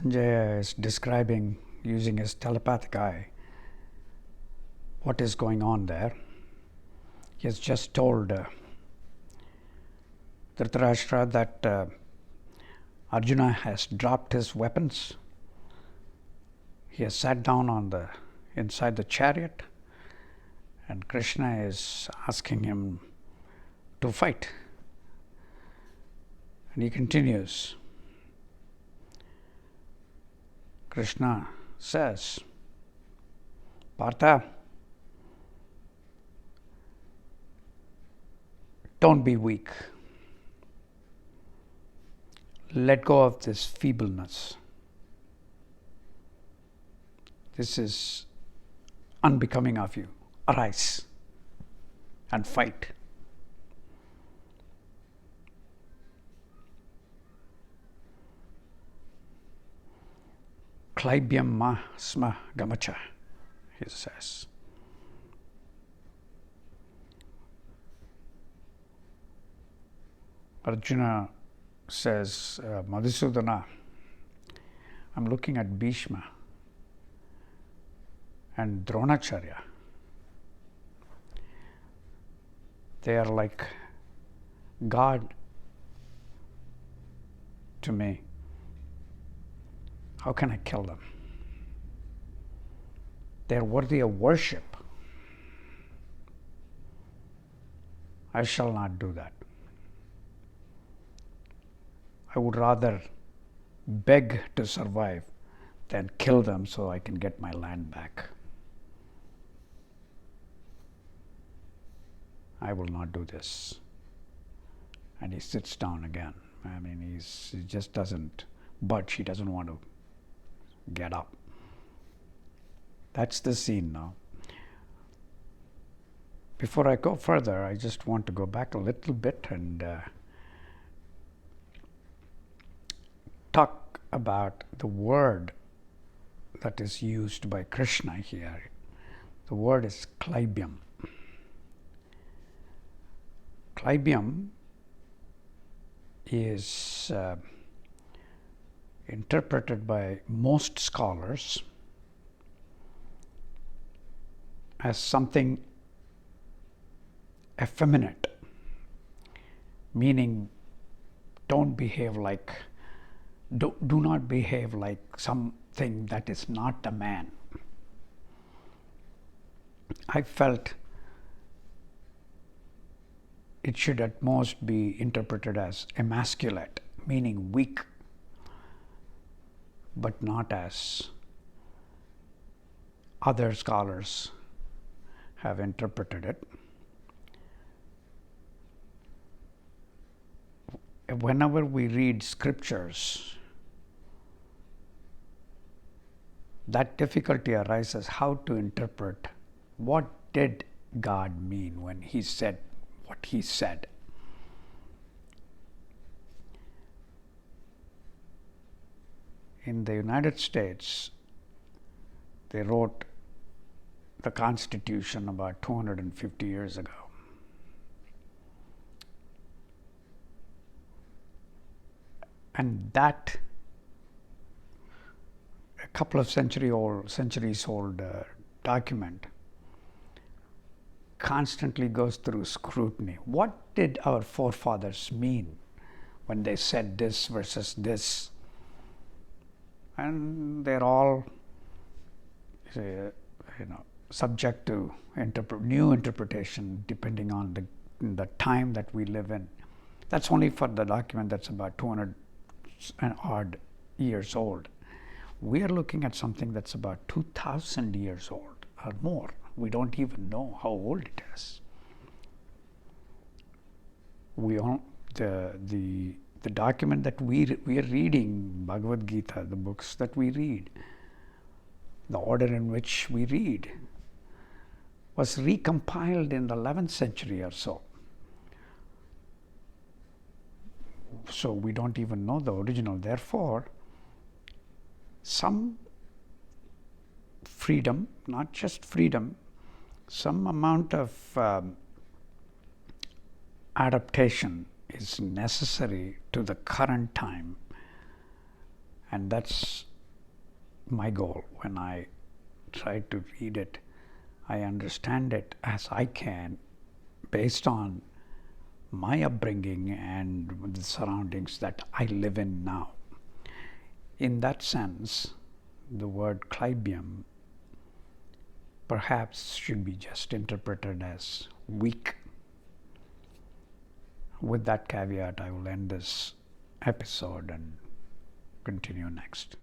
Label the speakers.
Speaker 1: Sanjaya is describing, using his telepathic eye, what is going on there. He has just told Dhritarashtra that Arjuna has dropped his weapons. He has sat down inside the chariot, and Krishna is asking him to fight. And he continues. Krishna says, Partha, don't be weak. Let go of this feebleness. This is unbecoming of you. Arise and fight. Klaibyam ma sma gamacha, he says. Arjuna says, Madhusudana, I'm looking at Bhishma and Dronacharya. They are like God to me. How can I kill them? They are worthy of worship. I shall not do that. I would rather beg to survive than kill them so I can get my land back. I will not do this. And he sits down again. I mean, he just doesn't budge. He doesn't want to get up. That's the scene now. Before I go further, I just want to go back a little bit and talk about the word that is used by Krishna here. The word is klaibyam. Klaibyam is interpreted by most scholars as something effeminate, meaning do not behave like something that is not a man. I felt it should at most be interpreted as emasculate, meaning weak, but not as other scholars have interpreted it. Whenever we read scriptures, that difficulty arises how to interpret what did God mean when he said what he said. In the United States, they wrote the Constitution about 250 years ago. And that a couple of centuries old document constantly goes through scrutiny. What did our forefathers mean when they said this versus this? And they're all subject to new interpretation depending on the time that we live in. That's only for the document that's about 200 and odd years old. We are looking at something that's about 2,000 years old or more. We don't even know how old it is. The document that we are reading, Bhagavad Gita, the books that we read, the order in which we read, was recompiled in the 11th century or so. So we don't even know the original. Therefore, some freedom, not just freedom, some amount of adaptation is necessary to the current time, and that's my goal when I try to read it. I understand it as I can based on my upbringing and the surroundings that I live in now. In that sense, the word Clybium perhaps should be just interpreted as weak. With that caveat, I will end this episode and continue next.